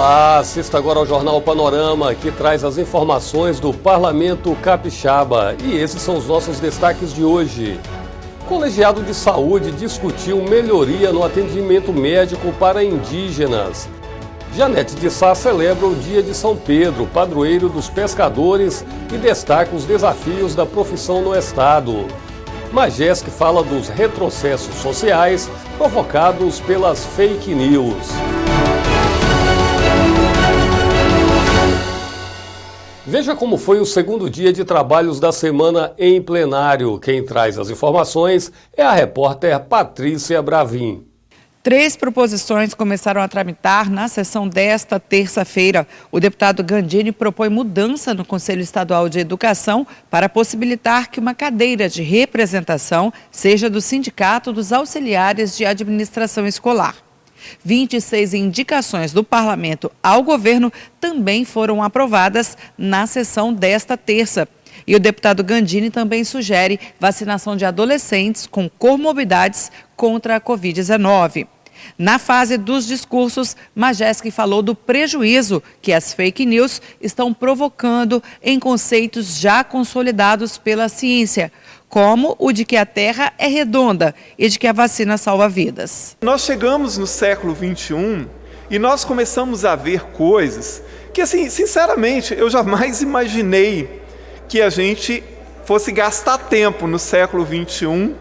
Olá, assista agora ao Jornal Panorama, que traz as informações do Parlamento Capixaba. E esses são os nossos destaques de hoje. Colegiado de Saúde discutiu melhoria no atendimento médico para indígenas. Janete de Sá celebra o Dia de São Pedro, padroeiro dos pescadores, e destaca os desafios da profissão no estado. Majesc fala dos retrocessos sociais provocados pelas fake news. Veja como foi o segundo dia de trabalhos da semana em plenário. Quem traz as informações é a repórter Patrícia Bravin. 3 proposições começaram a tramitar na sessão desta terça-feira. O deputado Gandini propõe mudança no Conselho Estadual de Educação para possibilitar que uma cadeira de representação seja do Sindicato dos Auxiliares de Administração Escolar. 26 indicações do parlamento ao governo também foram aprovadas na sessão desta terça. E o deputado Gandini também sugere vacinação de adolescentes com comorbidades contra a Covid-19. Na fase dos discursos, Majesc falou do prejuízo que as fake news estão provocando em conceitos já consolidados pela ciência, como o de que a Terra é redonda e de que a vacina salva vidas. Nós chegamos no século XXI e nós começamos a ver coisas que, assim, sinceramente, eu jamais imaginei que a gente fosse gastar tempo no século XXI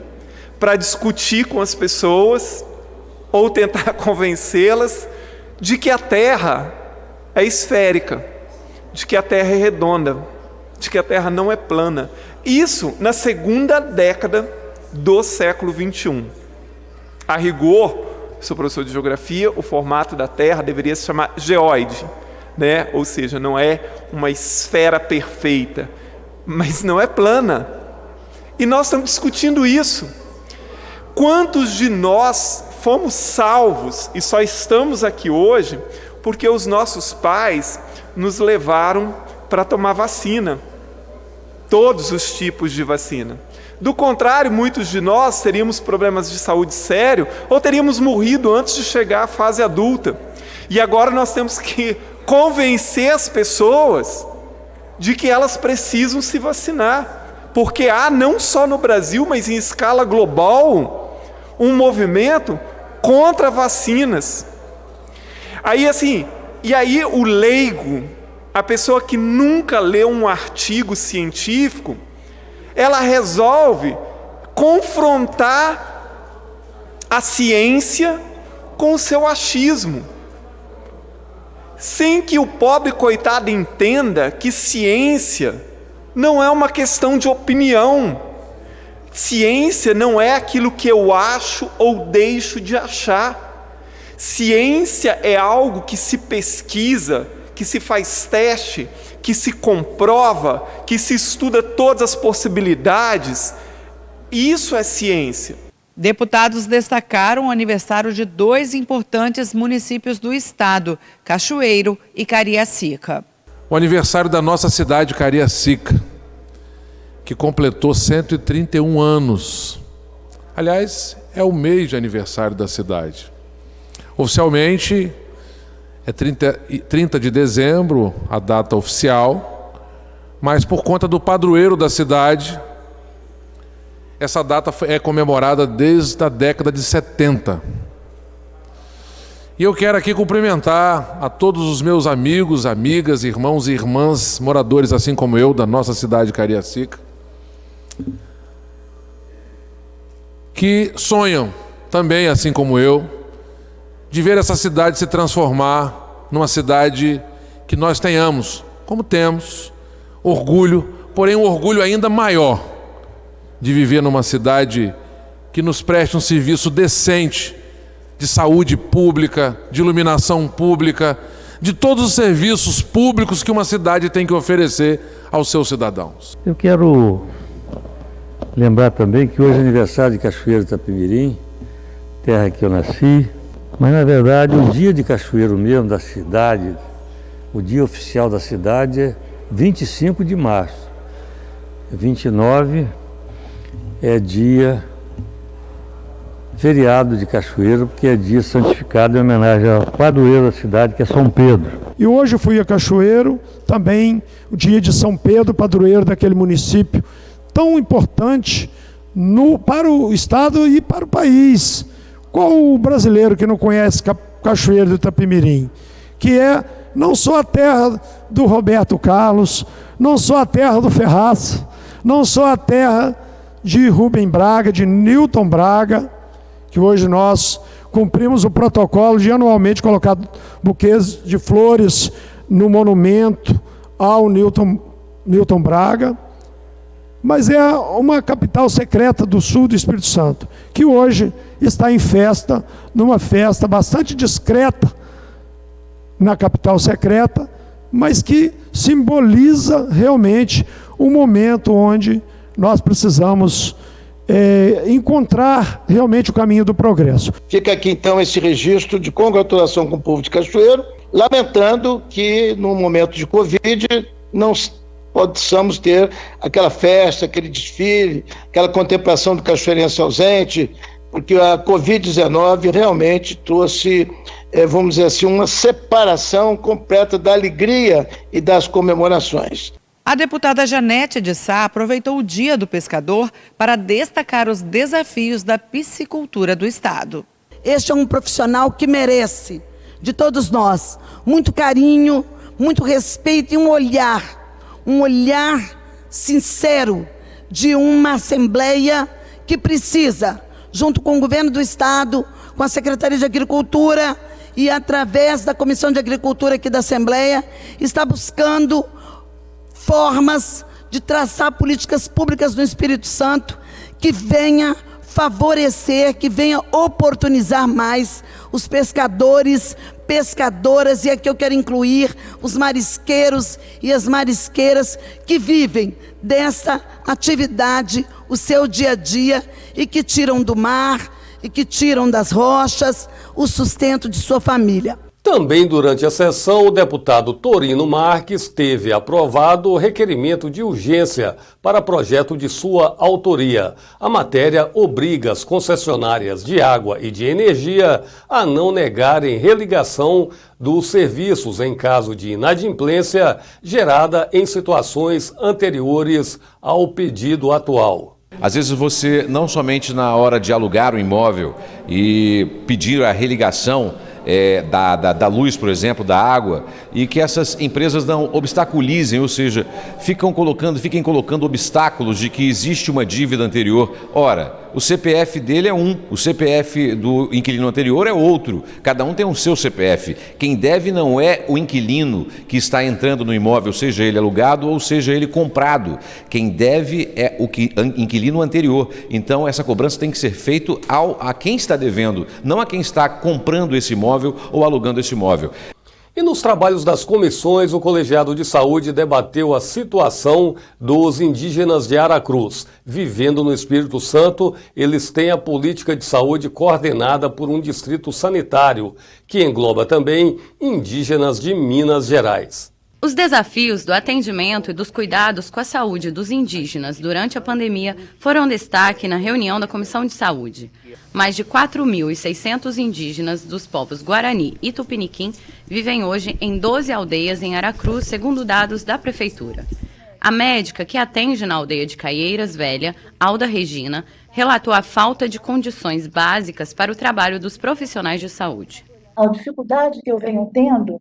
para discutir com as pessoas ou tentar convencê-las de que a Terra é esférica, de que a Terra é redonda, de que a Terra não é plana. Isso na segunda década do século XXI. A rigor, sou professor de geografia, o formato da Terra deveria se chamar geóide, né? Ou seja, não é uma esfera perfeita, mas não é plana. E nós estamos discutindo isso. Quantos de nós fomos salvos e só estamos aqui hoje porque os nossos pais nos levaram para tomar vacina, todos os tipos de vacina. Do contrário, muitos de nós teríamos problemas de saúde sério ou teríamos morrido antes de chegar à fase adulta. E agora nós temos que convencer as pessoas de que elas precisam se vacinar, porque há, não só no Brasil, mas em escala global, um movimento contra vacinas. Aí assim, e aí o leigo, a pessoa que nunca leu um artigo científico, ela resolve confrontar a ciência com o seu achismo, sem que o pobre coitado entenda que ciência não é uma questão de opinião. Ciência não é aquilo que eu acho ou deixo de achar. Ciência é algo que se pesquisa, que se faz teste, que se comprova, que se estuda todas as possibilidades. Isso é ciência. Deputados destacaram o aniversário de 2 importantes municípios do estado, Cachoeiro e Cariacica. O aniversário da nossa cidade, Cariacica, que completou 131 anos. Aliás, é o mês de aniversário da cidade. Oficialmente, é 30 de dezembro, a data oficial, mas por conta do padroeiro da cidade, essa data é comemorada desde a década de 70. E eu quero aqui cumprimentar a todos os meus amigos, amigas, irmãos e irmãs, moradores assim como eu, da nossa cidade de Cariacica, que sonham também, assim como eu, de ver essa cidade se transformar numa cidade que nós tenhamos, como temos, orgulho, porém um orgulho ainda maior de viver numa cidade que nos preste um serviço decente de saúde pública, de iluminação pública, de todos os serviços públicos que uma cidade tem que oferecer aos seus cidadãos. Eu quero lembrar também que hoje é aniversário de Cachoeiro de Itapemirim, terra que eu nasci, mas na verdade o dia de Cachoeiro mesmo, da cidade, o dia oficial da cidade é 25 de março. 29 é dia feriado de Cachoeiro, porque é dia santificado em homenagem ao padroeiro da cidade, que é São Pedro. E hoje eu fui a Cachoeiro, também o dia de São Pedro, padroeiro daquele município tão importante para o estado e para o país. Qual o brasileiro que não conhece Cachoeiro do Itapemirim? Que é não só a terra do Roberto Carlos, não só a terra do Ferraz, não só a terra de Rubem Braga, de Newton Braga, que hoje nós cumprimos o protocolo de anualmente colocar buquês de flores no monumento ao Newton Braga, mas é uma capital secreta do sul do Espírito Santo, que hoje está em festa, numa festa bastante discreta na capital secreta, mas que simboliza realmente o momento onde nós precisamos encontrar realmente o caminho do progresso. Fica aqui então esse registro de congratulação com o povo de Cachoeiro, lamentando que no momento de Covid não possamos ter aquela festa, aquele desfile, aquela contemplação do cachoeirense ausente, porque a Covid-19 realmente trouxe, vamos dizer assim, uma separação completa da alegria e das comemorações. A deputada Janete de Sá aproveitou o Dia do Pescador para destacar os desafios da piscicultura do estado. Este é um profissional que merece, de todos nós, muito carinho, muito respeito e um olhar sincero de uma Assembleia que precisa, junto com o governo do estado, com a Secretaria de Agricultura e através da Comissão de Agricultura aqui da Assembleia, está buscando formas de traçar políticas públicas no Espírito Santo que venha favorecer, que venha oportunizar mais os pescadores, pescadoras, e aqui eu quero incluir os marisqueiros e as marisqueiras que vivem dessa atividade o seu dia a dia e que tiram do mar e que tiram das rochas o sustento de sua família. Também durante a sessão, o deputado Torino Marques teve aprovado o requerimento de urgência para projeto de sua autoria. A matéria obriga as concessionárias de água e de energia a não negarem religação dos serviços em caso de inadimplência gerada em situações anteriores ao pedido atual. Às vezes você, não somente na hora de alugar o imóvel e pedir a religação da luz, por exemplo, da água, e que essas empresas não obstaculizem, ou seja, fiquem colocando obstáculos de que existe uma dívida anterior. Ora, o CPF dele é um, o CPF do inquilino anterior é outro, cada um tem o seu CPF. Quem deve não é o inquilino que está entrando no imóvel, seja ele alugado ou seja ele comprado. Quem deve é o inquilino anterior. Então essa cobrança tem que ser feita a quem está devendo, não a quem está comprando esse imóvel ou alugando esse imóvel. E nos trabalhos das comissões, o Colegiado de Saúde debateu a situação dos indígenas de Aracruz. Vivendo no Espírito Santo, eles têm a política de saúde coordenada por um distrito sanitário, que engloba também indígenas de Minas Gerais. Os desafios do atendimento e dos cuidados com a saúde dos indígenas durante a pandemia foram destaque na reunião da Comissão de Saúde. Mais de 4.600 indígenas dos povos Guarani e Tupiniquim vivem hoje em 12 aldeias em Aracruz, segundo dados da Prefeitura. A médica que atende na aldeia de Caieiras Velha, Alda Regina, relatou a falta de condições básicas para o trabalho dos profissionais de saúde. A dificuldade que eu venho tendo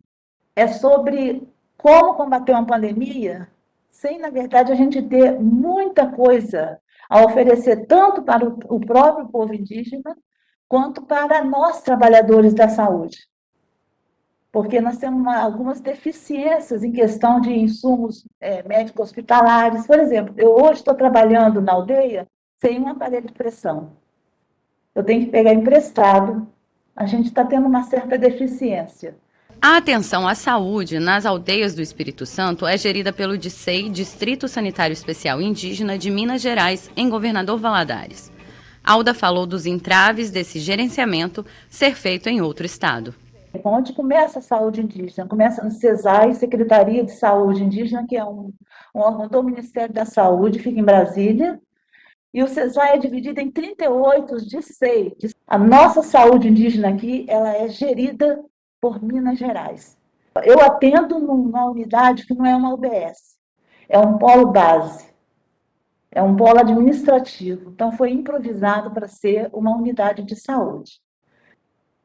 é sobre como combater uma pandemia sem, na verdade, a gente ter muita coisa a oferecer tanto para o próprio povo indígena quanto para nós, trabalhadores da saúde. Porque nós temos algumas deficiências em questão de insumos médicos hospitalares. Por exemplo, eu hoje estou trabalhando na aldeia sem um aparelho de pressão. Eu tenho que pegar emprestado. A gente está tendo uma certa deficiência. A atenção à saúde nas aldeias do Espírito Santo é gerida pelo DICEI, Distrito Sanitário Especial Indígena de Minas Gerais, em Governador Valadares. Alda falou dos entraves desse gerenciamento ser feito em outro estado. Onde começa a saúde indígena? Começa no CESAI, Secretaria de Saúde Indígena, que é um órgão do Ministério da Saúde, fica em Brasília. E o CESAI é dividido em 38 DICEI. A nossa saúde indígena aqui, ela é gerida por Minas Gerais. Eu atendo numa unidade que não é uma UBS, é um polo base, é um polo administrativo. Então, foi improvisado para ser uma unidade de saúde.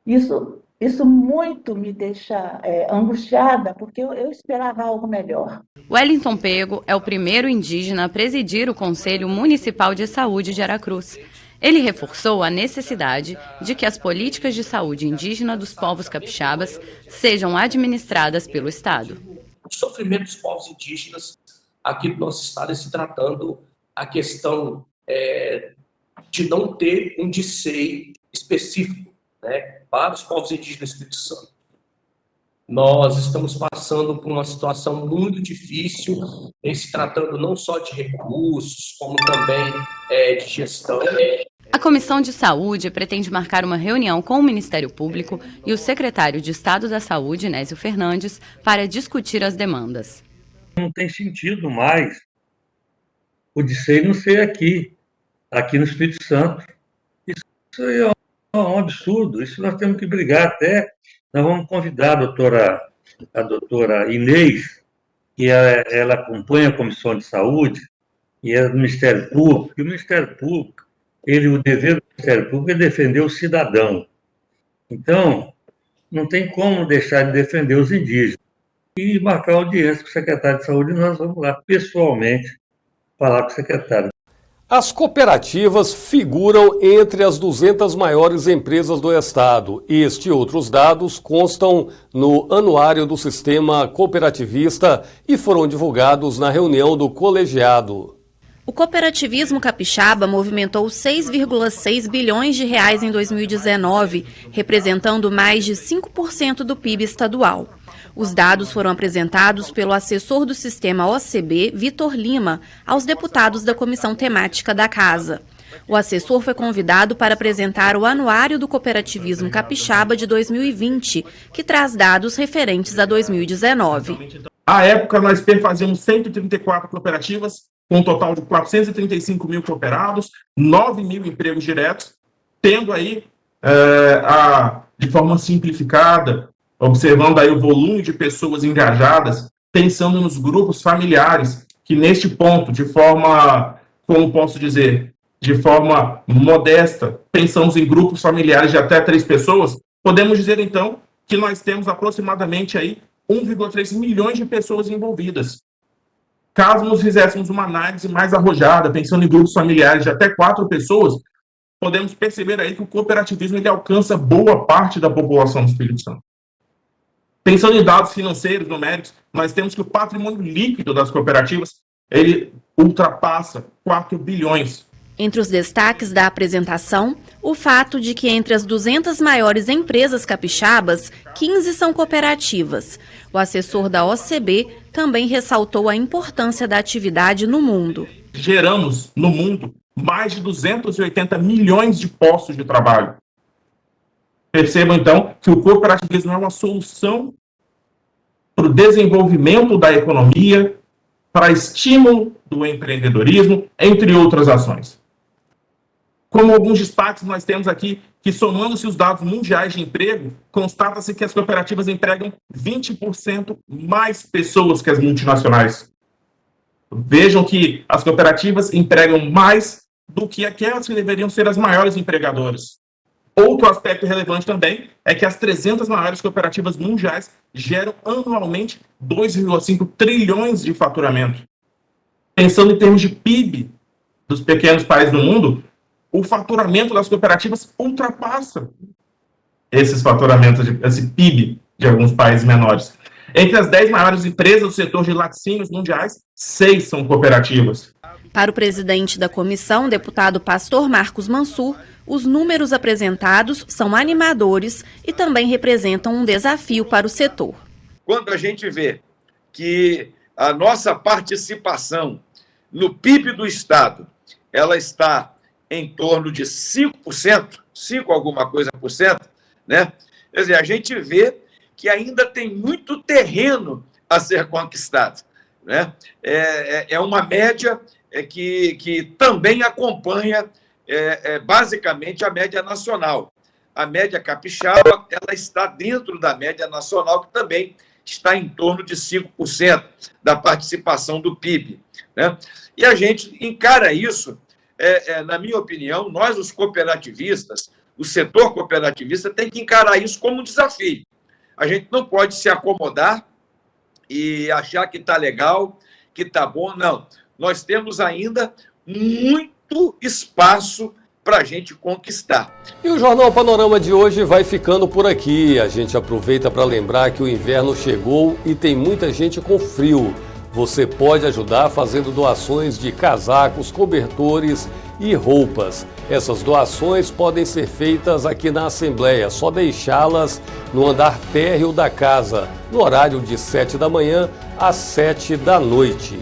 Isso muito me deixa angustiada, porque eu esperava algo melhor. Wellington Pego é o primeiro indígena a presidir o Conselho Municipal de Saúde de Aracruz. Ele reforçou a necessidade de que as políticas de saúde indígena dos povos capixabas sejam administradas pelo Estado. O sofrimento dos povos indígenas aqui do nosso Estado é se tratando a questão de não ter um DICEI específico, né, para os povos indígenas do Espírito Santo. Nós estamos passando por uma situação muito difícil, em se tratando não só de recursos, como também de gestão. A Comissão de Saúde pretende marcar uma reunião com o Ministério Público e o secretário de Estado da Saúde, Nésio Fernandes, para discutir as demandas. Não tem sentido mais o DICEI não ser aqui no Espírito Santo. Isso é um absurdo, isso nós temos que brigar até. Nós vamos convidar a doutora Inês, que ela acompanha a Comissão de Saúde, e é do Ministério Público, e o Ministério Público, o dever do Ministério Público é defender o cidadão. Então, não tem como deixar de defender os indígenas. E marcar audiência com o secretário de Saúde, nós vamos lá pessoalmente falar com o secretário. As cooperativas figuram entre as 200 maiores empresas do Estado. Este e outros dados constam no Anuário do Sistema Cooperativista e foram divulgados na reunião do colegiado. O cooperativismo capixaba movimentou 6,6 bilhões de reais em 2019, representando mais de 5% do PIB estadual. Os dados foram apresentados pelo assessor do sistema OCB, Vitor Lima, aos deputados da comissão temática da Casa. O assessor foi convidado para apresentar o Anuário do Cooperativismo Capixaba de 2020, que traz dados referentes a 2019. À época, nós perfazíamos 134 cooperativas, com um total de 435 mil cooperados, 9 mil empregos diretos, tendo aí, de forma simplificada, observando aí o volume de pessoas engajadas, pensando nos grupos familiares, que neste ponto, de forma, como posso dizer, de forma modesta, pensamos em grupos familiares de até 3 pessoas, podemos dizer, então, que nós temos aproximadamente aí 1,3 milhões de pessoas envolvidas. Caso nos fizéssemos uma análise mais arrojada, pensando em grupos familiares de até 4 pessoas, podemos perceber aí que o cooperativismo ele alcança boa parte da população do Espírito Santo. Pensando em dados financeiros, numéricos, nós temos que o patrimônio líquido das cooperativas, ele ultrapassa 4 bilhões. Entre os destaques da apresentação, o fato de que entre as 200 maiores empresas capixabas, 15 são cooperativas. O assessor da OCB também ressaltou a importância da atividade no mundo. Geramos, no mundo, mais de 280 milhões de postos de trabalho. Percebam, então, que o cooperativismo é uma solução para o desenvolvimento da economia, para estímulo do empreendedorismo, entre outras ações. Como alguns destaques nós temos aqui, que somando-se os dados mundiais de emprego, constata-se que as cooperativas empregam 20% mais pessoas que as multinacionais. Vejam que as cooperativas empregam mais do que aquelas que deveriam ser as maiores empregadoras. Outro aspecto relevante também é que as 300 maiores cooperativas mundiais geram anualmente 2,5 trilhões de faturamento. Pensando em termos de PIB dos pequenos países do mundo, o faturamento das cooperativas ultrapassa esses faturamentos, esse PIB de alguns países menores. Entre as 10 maiores empresas do setor de laticínios mundiais, 6 são cooperativas. Para o presidente da comissão, deputado Pastor Marcos Mansur, os números apresentados são animadores e também representam um desafio para o setor. Quando a gente vê que a nossa participação no PIB do Estado, ela está em torno de 5%, 5 alguma coisa por cento, né? Quer dizer, a gente vê que ainda tem muito terreno a ser conquistado, né? É uma média que também acompanha basicamente a média nacional. A média capixaba, ela está dentro da média nacional, que também está em torno de 5% da participação do PIB, né? E a gente encara isso, na minha opinião, nós, os cooperativistas, o setor cooperativista, tem que encarar isso como um desafio. A gente não pode se acomodar e achar que está legal, que está bom, não. Nós temos ainda muito espaço para a gente conquistar. E o Jornal Panorama de hoje vai ficando por aqui. A gente aproveita para lembrar que o inverno chegou e tem muita gente com frio. Você pode ajudar fazendo doações de casacos, cobertores e roupas. Essas doações podem ser feitas aqui na Assembleia, só deixá-las no andar térreo da casa, no horário de 7 da manhã às 7 da noite.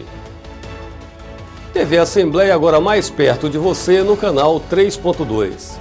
TV Assembleia agora mais perto de você no canal 3.2.